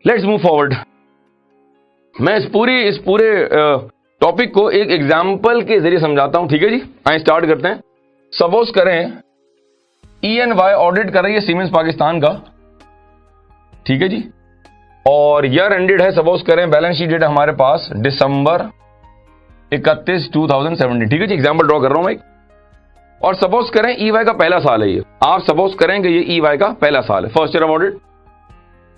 Let's move forward. मैं इस पूरे टॉपिक को एक एग्जाम्पल के जरिए समझाता हूं, ठीक है जी। आइए स्टार्ट करते हैं। सपोज करें EY ऑडिट कर रही है सीमेंस पाकिस्तान का, ठीक है जी, और ईयर एंडेड है, सपोज करें बैलेंस शीट डेट हमारे पास December 31, 2017, ठीक है जी। एग्जाम्पल ड्रॉ कर रहा हूं मैं, और सपोज करें EY का पहला साल है ये। आप सपोज करें कि ये EY का पहला साल है, first year of audit,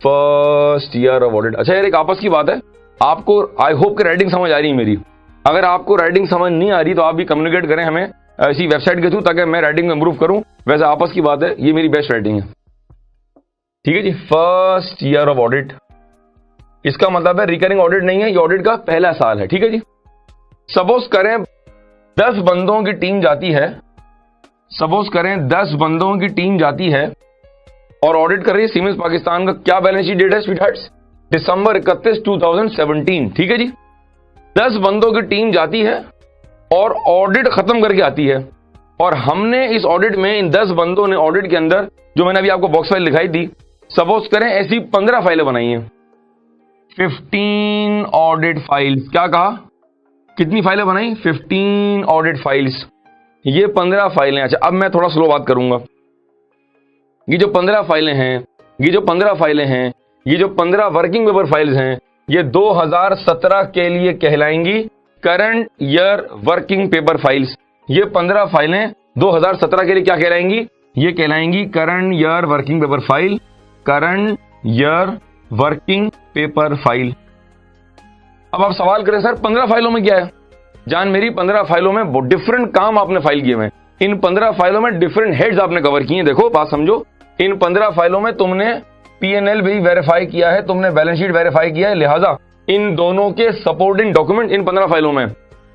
first year of audit. अच्छा यार, एक आपस की बात है, आपको आई होप कि राइटिंग समझ आ रही है मेरी। अगर आपको राइटिंग समझ नहीं आ रही तो आप भी कम्युनिकेट करें हमें इसी वेबसाइट के थ्रू, ताकि मैं राइटिंग में इंप्रूव करूं। वैसे आपस की बात है, ये मेरी बेस्ट राइटिंग है, ठीक है जी। फर्स्ट ईयर ऑफ ऑडिट, इसका मतलब है रिकरिंग ऑडिट नहीं है, ये ऑडिट का पहला साल है, ठीक है जी। सपोज करें 10 बंदों की टीम जाती है, सपोज करें 10 बंदों की टीम जाती है और ऑडिट कर रही है सीमेंस पाकिस्तान का। क्या बैलेंस शीट डेट है स्वीटहार्ट्स? December 31, 2017, ठीक है जी। 10 बंदों की टीम जाती है और ऑडिट खत्म करके आती है, और हमने इस ऑडिट में इन 10 बंदों ने ऑडिट के अंदर, जो मैंने अभी आपको बॉक्स फाइल दिखाई थी, सपोज करें ऐसी 15 फाइलें बनाई हैं, 15 ऑडिट फाइल्स। क्या कहा, कितनी फाइलें बनाई? 15 ऑडिट फाइल्स, ये 15 फाइलें। अच्छा, अब मैं थोड़ा स्लो बात करूंगा। ये जो 15 फाइलें हैं, ये जो 15 फाइलें हैं, ये जो 15 वर्किंग पेपर फाइल्स हैं, ये 2017 के लिए कहलाएंगी current year working paper files. ये 15 फाइलें 2017 के लिए क्या कहलाएंगी? ये कहलाएंगी current year working paper file, current year working paper file. अब आप सवाल करें सर 15 फाइलों में क्या है? जान मेरी, 15 फाइलों में डिफरेंट काम आपने फाइल किए हैं। इन 15 फाइलों में डिफरेंट हेड्स आपने कवर किए हैं। देखो बात समझो, इन 15 फाइलों में तुमने P&L भी वेरीफाई किया है, तुमने बैलेंस शीट वेरीफाई किया है, लिहाजा इन दोनों के सपोर्टिंग डॉक्यूमेंट इन 15 फाइलों में।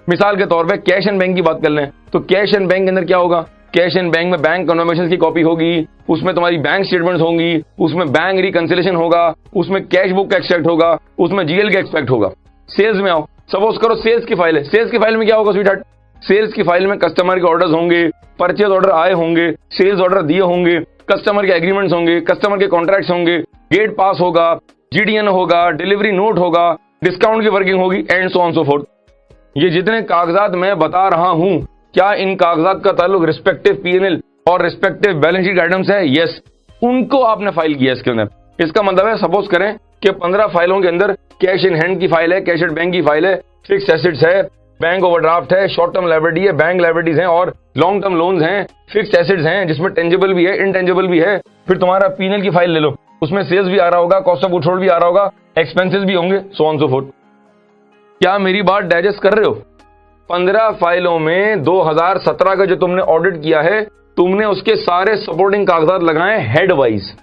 मिसाल के तौर पे कैश एंड बैंक की बात कर लें तो कैश एंड बैंक के अंदर क्या होगा? कैश एंड बैंक में बैंक कन्फर्मेशन की कॉपी होगी, उसमें तुम्हारी बैंक स्टेटमेंट्स होंगी, उसमें बैंक रिकंसिलेशन होगा, उसमें कैश बुक का एक्सट्रैक्ट होगा, उसमें GL का एक्सट्रैक्ट होगा। सेल्स में आओ, सपोज करो सेल्स की फाइल है। सेल्स की फाइल में क्या होगा स्वीटहार्ट? सेल्स की फाइल में कस्टमर के ऑर्डर्स होंगे, परचेज ऑर्डर आए होंगे, सेल्स ऑर्डर दिए होंगे, कस्टमर के एग्रीमेंट्स होंगे, कस्टमर के कॉन्ट्रैक्ट्स होंगे, गेट पास होगा, GDN होगा, डिलीवरी नोट होगा, डिस्काउंट की वर्किंग होगी, and so on so fourth. ये जितने कागजात मैं बता रहा हूं, क्या इन कागजात का ताल्लुक रिस्पेक्टिव P&L और रिस्पेक्टिव बैलेंस शीट आइटम्स है? यस, उनको आपने फाइल किया इसके अंदर। इसका मतलब है सपोज करें कि 15 फाइलों के अंदर कैश इन हैंड की फाइल है, कैश एट बैंक की फाइल है, फिक्स एसेट्स है, बैंक ओवरड्राफ्ट है, शॉर्ट टर्म लायबिलिटी है, बैंक लायबिलिटीज हैं और लॉन्ग टर्म लोन्स हैं, फिक्स एसेट्स हैं जिसमें टेंजिबल भी है, इनटेंजिबल भी है। फिर तुम्हारा P&L की फाइल ले लो, उसमें सेल्स भी आ रहा होगा, कॉस्ट ऑफ गुड्स सोल्ड भी आ रहा होगा, एक्सपेंसेस भी होंगे, सो ऑन सो फोर्थ। क्या मेरी बात डाइजेस्ट कर रहे हो? 15 फाइलों में 2017 का जो तुमने ऑडिट किया है, तुमने उसके सारे सपोर्टिंग कागजात लगाए हेड वाइज।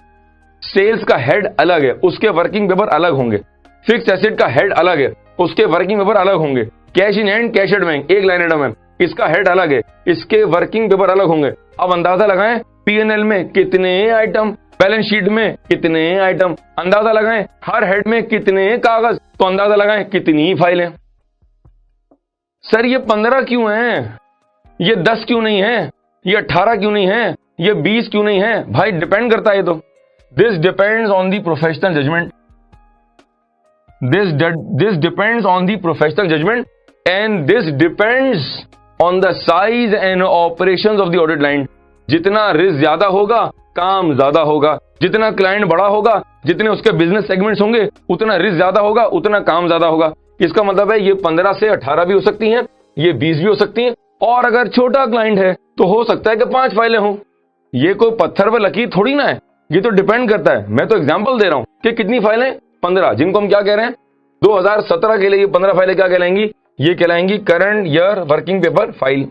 सेल्स का हेड अलग है, उसके वर्किंग पेपर अलग होंगे। फिक्स एसेट का हेड अलग है, उसके वर्किंग पेपर अलग होंगे। Cash in hand, cash at bank एक लाइन आइटम है, इसका हेड अलग है, इसके वर्किंग पेपर अलग होंगे। अब अंदाजा लगाएं P&L में कितने आइटम, बैलेंस शीट में कितने आइटम, अंदाजा लगाएं हर हेड में कितने कागज, तो अंदाजा लगाएं कितनी फाइलें। सर ये 15 क्यों हैं? ये 10 क्यों नहीं है? ये 18 क्यों नहीं है? ये 20 क्यों नहीं है? भाई डिपेंड करता है ये तो। This depends on the professional judgement, this depends on the professional judgment and this depends on the size and operations of the audit line। जितना रिस्क ज्यादा होगा काम ज्यादा होगा, जितना क्लाइंट बड़ा होगा, जितने उसके बिजनेस सेगमेंट्स होंगे, उतना रिस्क ज्यादा होगा, उतना काम ज्यादा होगा। इसका मतलब है ये 15 से 18 भी हो सकती हैं, ये 20 भी हो सकती हैं, और अगर छोटा क्लाइंट है तो हो सकता है कि 5 फाइलें हों। ये कोई पत्थर पर लकीर थोड़ी ना है, ये तो डिपेंड करता है। मैं तो एग्जांपल दे रहा हूं कि कितनी फाइलें, 15, जिनको हम क्या कह रहे हैं 2017 के लिए ये 15 फाइलें क्या कहलाएंगी? ये कहलाएंगी current year working paper file.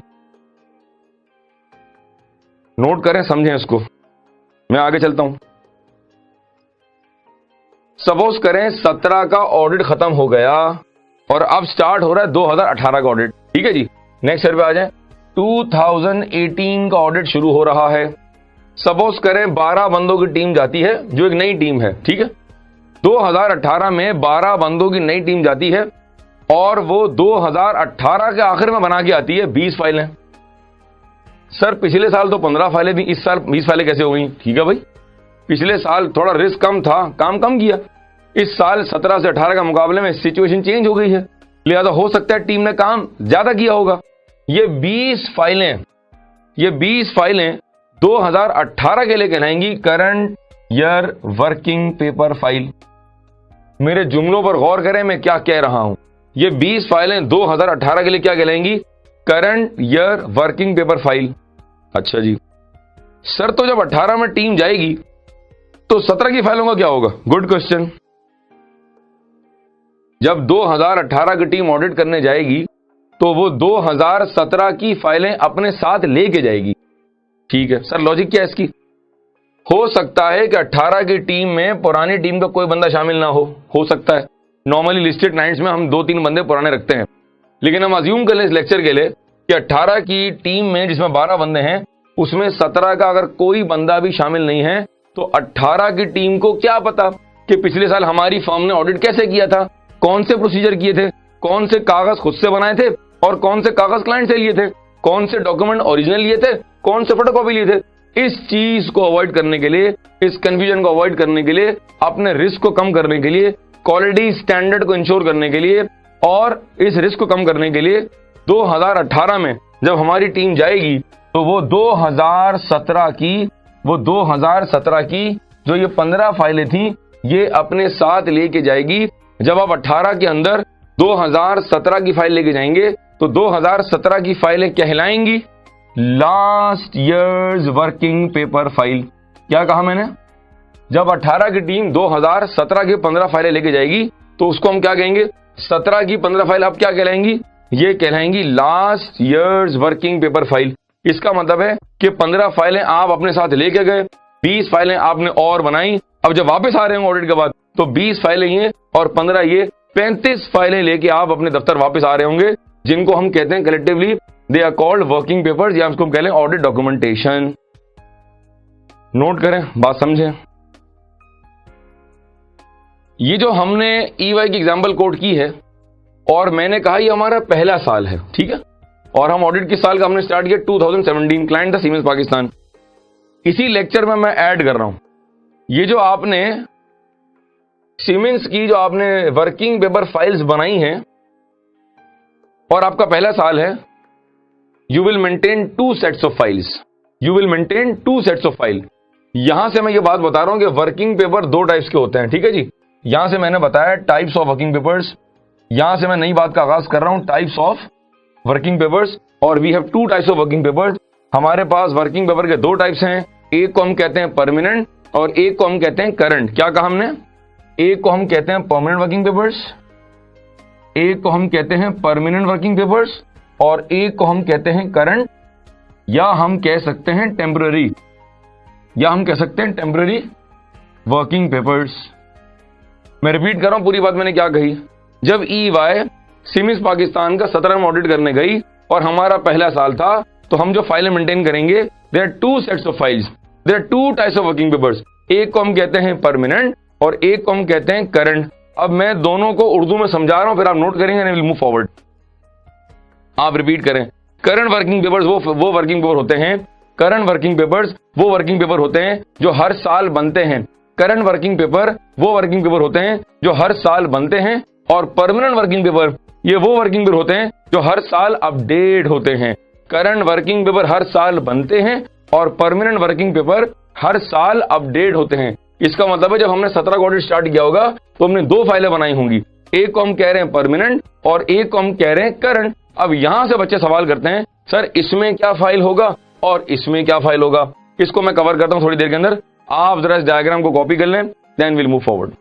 Note करें, समझें इसको, मैं आगे चलता हूं। सपोज करें 17 का ऑडिट खत्म हो गया और अब स्टार्ट हो रहा है 2018 का ऑडिट, ठीक है जी। नेक्स्ट ईयर पे आ जाए, 2018 का ऑडिट शुरू हो रहा है। सपोज करें 12 बंदों की टीम जाती है, जो एक नई टीम है, ठीक है। 2018 में 12 बंदों की नई टीम जाती है और वो 2018 के आखिर में बना के आती है 20 फाइलें। सर पिछले साल तो 15 फाइलें थी, इस साल 20 फाइलें कैसे हो गई? ठीक है भाई, पिछले साल थोड़ा रिस्क कम था, काम कम किया, इस साल 17 से 18 का मुकाबले में सिचुएशन चेंज हो गई है, लिहाजा हो सकता है टीम ने काम ज्यादा किया होगा। ये 20 फाइलें 2018 के लिए कहलाएंगी current year working paper file. मेरे जुमलों पर गौर करें, मैं क्या कह रहा हूं। ये 20 फाइलें 2018 के लिए क्या कहलाएंगी? Current year working paper file. अच्छा जी सर, तो जब 18 में टीम जाएगी तो 17 की फाइलों का क्या होगा? Good question. जब 2018 की टीम ऑडिट करने जाएगी तो वो 2017 की फाइलें अपने साथ लेके जाएगी। ठीक है सर, लॉजिक क्या है इसकी? हो सकता है कि 18 की टीम में पुरानी टीम का कोई बंदा शामिल ना हो सकता है। नॉर्मली लिस्टेड क्लाइंट्स में हम 2-3 बंदे पुराने रखते हैं, लेकिन हम अज्यूम कर लें इस लेक्चर के लिए कि 18 की टीम में जिसमें 12 बंदे हैं उसमें 17 का अगर कोई बंदा भी शामिल नहीं है तो 18 की टीम को क्या पता कि पिछले साल हमारी फर्म ने ऑडिट कैसे किया था, कौन से प्रोसीजर किए थे, कौन से कागज खुद से बनाए थे और कौन से कागज क्लाइंट से लिए थे, कौन से डॉक्यूमेंट ओरिजिनल लिए थे, कौन से फोटोकॉपी लिए थे। इस चीज को अवॉइड करने के लिए, इस कंफ्यूजन को अवॉइड करने के लिए, अपने रिस्क को कम करने के लिए, क्वालिटी स्टैंडर्ड को इंश्योर करने के लिए और इस रिस्क को कम करने के लिए 2018 में जब हमारी टीम जाएगी तो वो 2017 की जो ये 15 फाइलें थी ये अपने साथ लेके जाएगी। जब आप 18 के अंदर 2017 की फाइल लेके जाएंगे तो 2017 की फाइलें कहलाएंगी last years working paper file. क्या कहा मैंने? जब 18 की टीम 2017 की 15 फाइलें लेके जाएगी तो उसको हम क्या कहेंगे? 17 की 15 फाइल अब क्या कहलाएंगी? ये कहलाएंगी last years working paper file. इसका मतलब है कि 15 फाइलें आप अपने साथ लेके गए, 20 फाइलें आपने और बनाई। अब जब वापस आ रहे होंगे ऑडिट के बाद तो 20 फाइलें ये और 15 ये, 35 फाइलें लेके आप अपने दफ्तर वापस आ रहे होंगे, जिनको हम कहते हैं collectively they are called working papers, या उसको हम कह लें ऑडिट डॉक्यूमेंटेशन। नोट करें, बात समझें। ये जो हमने EY की एग्जाम्पल कोट की है और मैंने कहा ये हमारा पहला साल है, ठीक है, और हम ऑडिट के साल का हमने स्टार्ट किया 2017, क्लाइंट था सीमेंस पाकिस्तान। इसी लेक्चर में मैं ऐड कर रहा हूं ये जो आपने सीमेंस की जो आपने वर्किंग पेपर फाइल्स बनाई हैं और आपका पहला साल है, you will maintain 2 sets of files. यहां से मैं ये बात बता रहा हूं कि वर्किंग पेपर 2 टाइप्स के होते हैं, ठीक है जी। यहां से मैंने बताया टाइप्स ऑफ वर्किंग पेपर्स, यहां से मैं नई बात का आगाज कर रहा हूं टाइप्स ऑफ वर्किंग पेपर्स। और we have 2 types of working papers. हमारे पास वर्किंग पेपर के 2 टाइप्स हैं, एक को हम कहते हैं परमानेंट और एक को हम कहते हैं करंट। क्या कहा हमने? एक को हम कहते हैं परमानेंट वर्किंग पेपर्स, एक को हम कहते हैं परमानेंट वर्किंग पेपर्स और एक को हम कहते हैं करंट, या हम कह सकते हैं टेम्पररी वर्किंग पेपर्स। मैं रिपीट कर रहा हूं पूरी बात मैंने क्या कही। जब EY सीमेंस पाकिस्तान का 17 में ऑडिट करने गई और हमारा पहला साल था तो हम जो फाइलें मेंटेन करेंगे there are 2 sets of files, there are 2 types of working papers. एक को हम कहते हैं परमानेंट और एक को हम कहते हैं करंट। अब मैं दोनों को उर्दू में समझा रहा हूं, फिर आप नोट करेंगे एंड विल मूव फॉरवर्ड। आप रिपीट करें। करंट वर्किंग पेपर्स वो वर्किंग पेपर होते हैं, करंट वर्किंग पेपर्स वो वर्किंग पेपर होते हैं जो हर साल बनते हैं। करंट वर्किंग पेपर वो वर्किंग पेपर होते हैं जो हर साल बनते हैं और परमानेंट वर्किंग पेपर ये वो वर्किंग पेपर होते हैं जो हर साल अपडेट होते हैं। करंट वर्किंग पेपर हर साल बनते हैं और परमानेंट वर्किंग पेपर हर साल अपडेट होते हैं। इसका मतलब है जब हमने 17 का ऑडिट स्टार्ट किया होगा तो हमने 2 फाइलें बनाई होंगी, एक को हम कह रहे हैं परमानेंट और एक को हम कह रहे हैं करंट। अब यहां से बच्चे सवाल करते हैं सर इसमें क्या फाइल होगा और इसमें क्या फाइल होगा। इसको मैं कवर करता हूं थोड़ी देर के अंदर। आप जरा इस डायग्राम को कॉपी कर लें, देन विल मूव फॉरवर्ड।